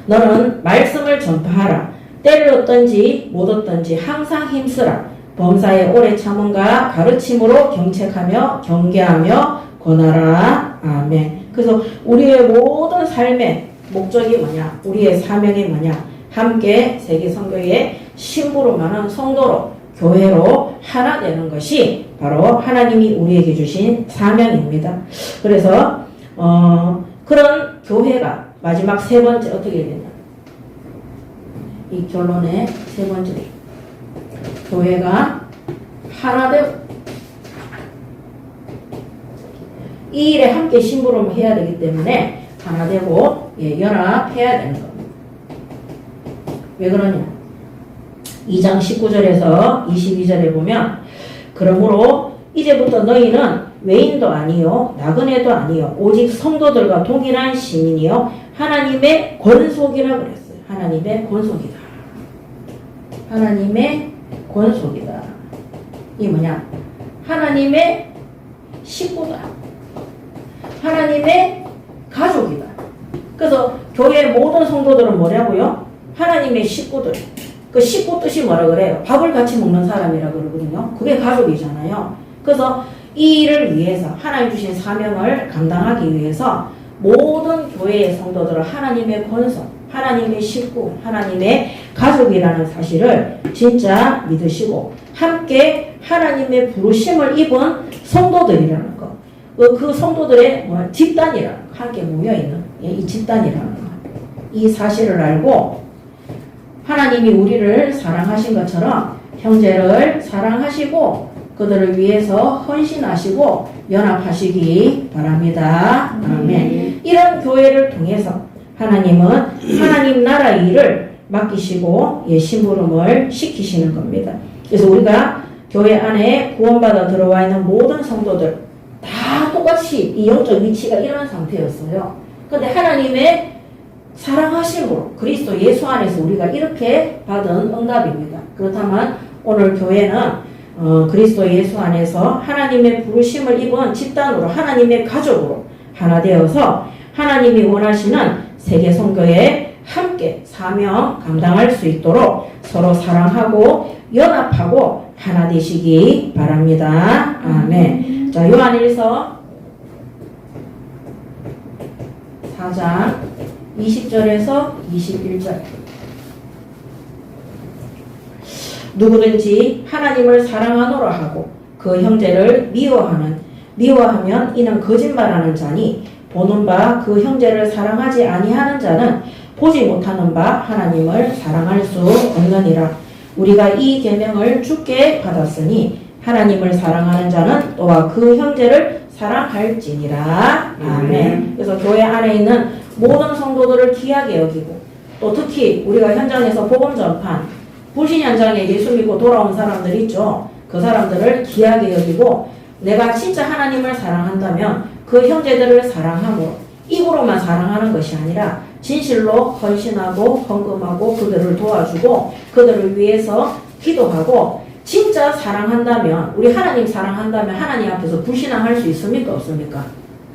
너는 말씀을 전파하라. 때를 얻든지 못 얻든지 항상 힘쓰라. 범사에 오래 참음과 가르침으로 경책하며 경계하며 권하라. 아멘. 그래서 우리의 모든 삶의 목적이 뭐냐? 우리의 사명이 뭐냐? 함께 세계선교의 신부로 많은 성도로 교회로 하나 되는 것이 바로 하나님이 우리에게 주신 사명입니다. 그래서 그런 교회가 마지막 세 번째 어떻게 되냐? 이 결론의 세 번째 교회가 하나 되고 이 일에 함께 심부름을 해야 되기 때문에 하나 되고 연합해야 되는 겁니다. 왜 그러냐? 2장 19절에서 22절에 보면 그러므로 이제부터 너희는 외인도 아니요 나그네도 아니요 오직 성도들과 동일한 시민이요 하나님의 권속이라 그랬어요. 하나님의 권속이다. 하나님의 권속이다. 이 뭐냐? 하나님의 식구다. 하나님의 가족이다. 그래서 교회의 모든 성도들은 뭐냐고요? 하나님의 식구들. 그 식구 뜻이 뭐라 그래요? 밥을 같이 먹는 사람이라 그러거든요. 그게 가족이잖아요. 그래서 이 일을 위해서 하나님 주신 사명을 감당하기 위해서 모든 교회의 성도들은 하나님의 권속, 하나님의 식구, 하나님의 가족이라는 사실을 진짜 믿으시고 함께 하나님의 부르심을 입은 성도들이라는 것. 그 성도들의 집단이라는 것. 함께 모여있는 이 집단이라는 것. 이 사실을 알고 하나님이 우리를 사랑하신 것처럼 형제를 사랑하시고 그들을 위해서 헌신하시고 연합하시기 바랍니다. 아멘. 이런 교회를 통해서 하나님은 하나님 나라 일을 맡기시고 심부름을 시키시는 겁니다. 그래서 우리가 교회 안에 구원받아 들어와 있는 모든 성도들 다 똑같이 이 영적 위치가 이런 상태였어요. 그런데 하나님의 사랑하심으로 그리스도 예수 안에서 우리가 이렇게 받은 응답입니다. 그렇다면 오늘 교회는 그리스도 예수 안에서 하나님의 부르심을 입은 집단으로 하나님의 가족으로 하나 되어서 하나님이 원하시는 세계선교에 함께 사명 감당할 수 있도록 서로 사랑하고 연합하고 하나 되시기 바랍니다. 아멘. 자, 요한일서 4장 20절에서 21절. 누구든지 하나님을 사랑하노라 하고 그 형제를 미워하면 이는 거짓말하는 자니 보는 바 그 형제를 사랑하지 아니하는 자는 보지 못하는 바 하나님을 사랑할 수 없느니라. 우리가 이 계명을 주께 받았으니 하나님을 사랑하는 자는 또한 그 형제를 사랑할지니라. 아멘. 그래서 교회 안에 있는 모든 성도들을 귀하게 여기고 또 특히 우리가 현장에서 복음 전판 불신 현장에 예수 믿고 돌아온 사람들 있죠. 그 사람들을 귀하게 여기고 내가 진짜 하나님을 사랑한다면 그 형제들을 사랑하고 입으로만 사랑하는 것이 아니라 진실로 헌신하고 헌금하고 그들을 도와주고 그들을 위해서 기도하고 진짜 사랑한다면 우리 하나님 사랑한다면 하나님 앞에서 불신앙할 수 있습니까? 없습니까?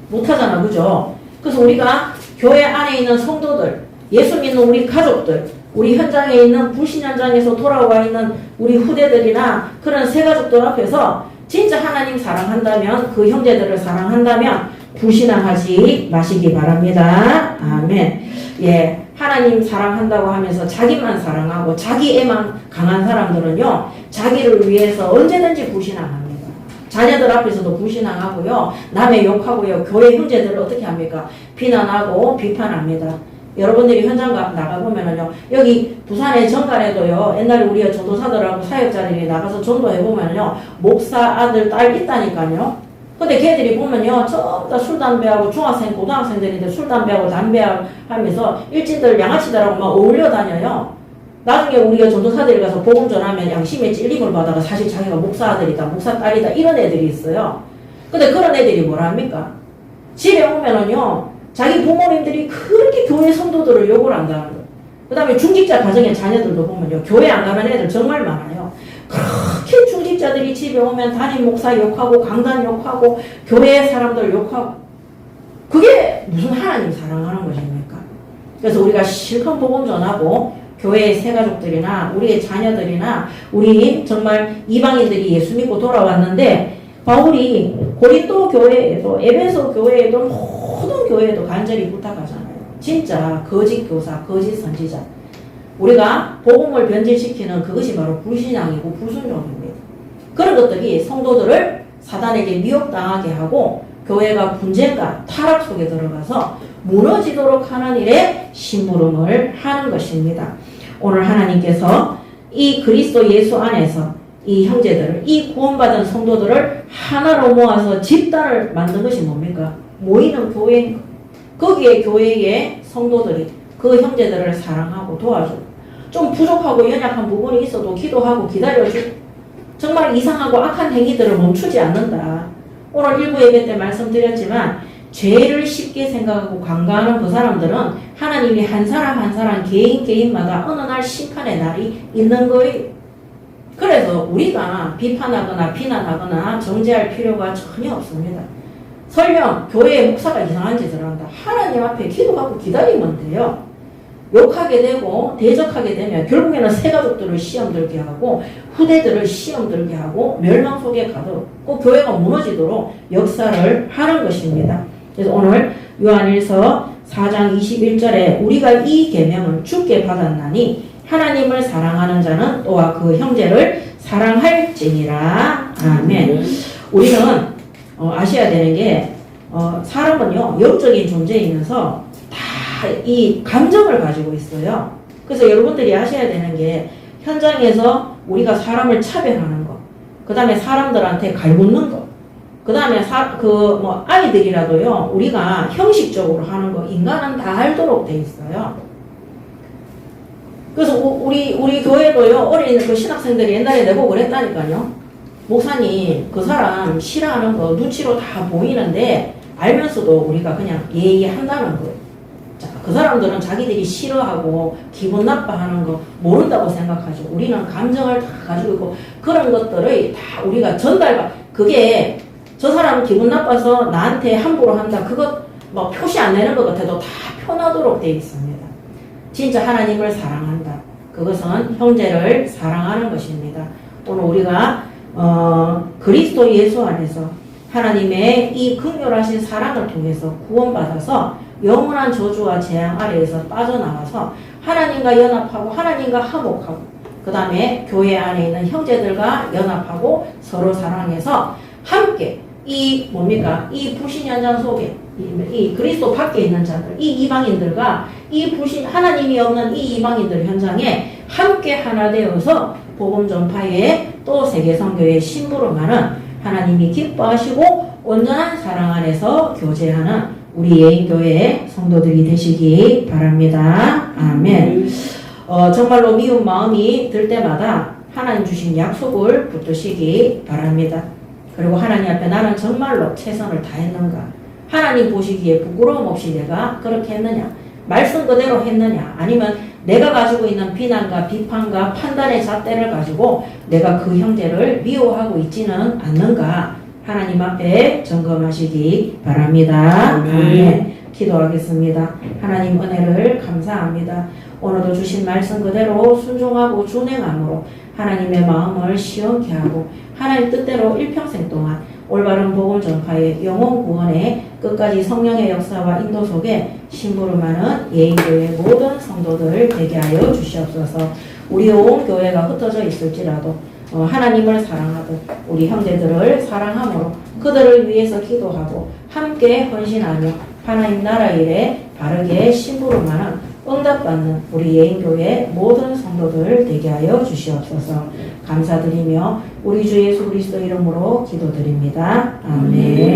못하잖아. 그죠? 그래서 우리가 교회 안에 있는 성도들 예수 믿는 우리 가족들 우리 현장에 있는 불신 현장에서 돌아와 있는 우리 후대들이나 그런 새가족들 앞에서 진짜 하나님 사랑한다면 그 형제들을 사랑한다면 불신앙하지 마시기 바랍니다. 아멘. 예, 하나님 사랑한다고 하면서 자기만 사랑하고 자기 애만 강한 사람들은요 자기를 위해서 언제든지 불신앙합니다. 자녀들 앞에서도 불신앙하고요 남의 욕하고요 교회 형제들을 어떻게 합니까? 비난하고 비판합니다. 여러분들이 현장 나가보면은요, 여기 부산의 정갈에도요, 옛날에 우리가 전도사들하고 사역자들이 나가서 전도해보면요, 목사 아들, 딸 있다니까요. 근데 걔들이 보면요, 전부 다 술, 담배하고 중학생, 고등학생들인데 술, 담배하고 담배하고 하면서 일진들, 양아치들하고 막 어울려 다녀요. 나중에 우리가 전도사들이 가서 복음 전하면 양심에 찔림을 받아가 사실 자기가 목사 아들이다, 목사 딸이다, 이런 애들이 있어요. 근데 그런 애들이 뭐라 합니까? 집에 오면은요, 자기 부모님들이 그렇게 교회 성도들을 욕을 한다는 거예요. 그 다음에 중직자 가정의 자녀들도 보면요. 교회 안 가는 애들 정말 많아요. 그렇게 중직자들이 집에 오면 담임 목사 욕하고 강단 욕하고 교회 사람들 욕하고 그게 무슨 하나님 사랑하는 것입니까? 그래서 우리가 실컷 복음 전하고 교회의 새가족들이나 우리의 자녀들이나 우리 정말 이방인들이 예수 믿고 돌아왔는데 바울이 고린도 교회에도 에베소 교회에도 모든 교회에도 간절히 부탁하잖아요. 진짜 거짓 교사, 거짓 선지자. 우리가 복음을 변질시키는 그것이 바로 불신앙이고 불순종입니다. 그런 것들이 성도들을 사단에게 미혹당하게 하고 교회가 분쟁과 타락 속에 들어가서 무너지도록 하는 일에 심부름을 하는 것입니다. 오늘 하나님께서 이 그리스도 예수 안에서 이 형제들을, 이 구원받은 성도들을 하나로 모아서 집단을 만든 것이 뭡니까? 모이는 교회인 것. 거기에 교회의 성도들이 그 형제들을 사랑하고 도와주고 좀 부족하고 연약한 부분이 있어도 기도하고 기다려주고 정말 이상하고 악한 행위들을 멈추지 않는다. 오늘 일부 예배 때 말씀드렸지만 죄를 쉽게 생각하고 관가하는 그 사람들은 하나님이 한 사람 한 사람 개인마다 어느 날 심판의 날이 있는 거예요. 그래서 우리가 비판하거나 비난하거나 정죄할 필요가 전혀 없습니다. 설령 교회의 목사가 이상한 짓을 한다. 하나님 앞에 기도하고 기다리면 돼요. 욕하게 되고 대적하게 되면 결국에는 새가족들을 시험 들게 하고 후대들을 시험 들게 하고 멸망 속에 가도록 꼭 교회가 무너지도록 역사를 하는 것입니다. 그래서 오늘 요한일서 4장 21절에 우리가 이 계명을 주께 받았나니 하나님을 사랑하는 자는 또한 그 형제를 사랑할지니라. 아멘. 우리는 아셔야 되는 게 사람은요 영적인 존재이면서 다 이 감정을 가지고 있어요. 그래서 여러분들이 아셔야 되는 게 현장에서 우리가 사람을 차별하는 거, 그 다음에 사람들한테 갈묻는 거, 그 다음에 아이들이라도요 우리가 형식적으로 하는 거 인간은 다 알도록 돼 있어요. 그래서 우리 교회도요 어린 그 신학생들이 옛날에 내보고 그랬다니까요. 목사님 그 사람 싫어하는 거 눈치로 다 보이는데 알면서도 우리가 그냥 예의한다는 거예요. 자, 그 사람들은 자기들이 싫어하고 기분 나빠하는 거 모른다고 생각하죠. 우리는 감정을 다 가지고 있고 그런 것들을 다 우리가 그게 저 사람 기분 나빠서 나한테 함부로 한다. 그것 뭐 표시 안 내는 것 같아도 다 표나도록 돼 있습니다. 진짜 하나님을 사랑한다. 그것은 형제를 사랑하는 것입니다. 오늘 우리가 그리스도 예수 안에서 하나님의 이 긍휼하신 사랑을 통해서 구원받아서 영원한 저주와 재앙 아래에서 빠져나와서 하나님과 연합하고 하나님과 화목하고 그 다음에 교회 안에 있는 형제들과 연합하고 서로 사랑해서 함께 이 불신 현장 속에 이 그리스도 밖에 있는 자들, 이 이방인들과 이 불신 하나님이 없는 이 이방인들 현장에 함께 하나 되어서 복음 전파에 또 세계성교회 신부로만은 하나님이 기뻐하시고 온전한 사랑 안에서 교제하는 우리 예인교회 성도들이 되시기 바랍니다. 아멘. 정말로 미운 마음이 들 때마다 하나님 주신 약속을 붙드시기 바랍니다. 그리고 하나님 앞에 나는 정말로 최선을 다했는가? 하나님 보시기에 부끄러움 없이 내가 그렇게 했느냐? 말씀 그대로 했느냐? 아니면 내가 가지고 있는 비난과 비판과 판단의 잣대를 가지고 내가 그 형제를 미워하고 있지는 않는가? 하나님 앞에 점검하시기 바랍니다. 아멘. 기도하겠습니다. 하나님 은혜를 감사합니다. 오늘도 주신 말씀 그대로 순종하고 준행함으로 하나님의 마음을 시원케 하고 하나님 뜻대로 일평생 동안 올바른 복음 전파에 영혼 구원에 끝까지 성령의 역사와 인도 속에 심부름하는 예인교회 모든 성도들 되게 하여 주시옵소서. 우리 온 교회가 흩어져 있을지라도 하나님을 사랑하고 우리 형제들을 사랑함으로 그들을 위해서 기도하고 함께 헌신하며 하나님 나라 일에 바르게 심부름하는 응답받는 우리 예인교회 모든 성도들 되게 하여 주시옵소서. 감사드리며 우리 주 예수 그리스도 이름으로 기도드립니다. 아멘.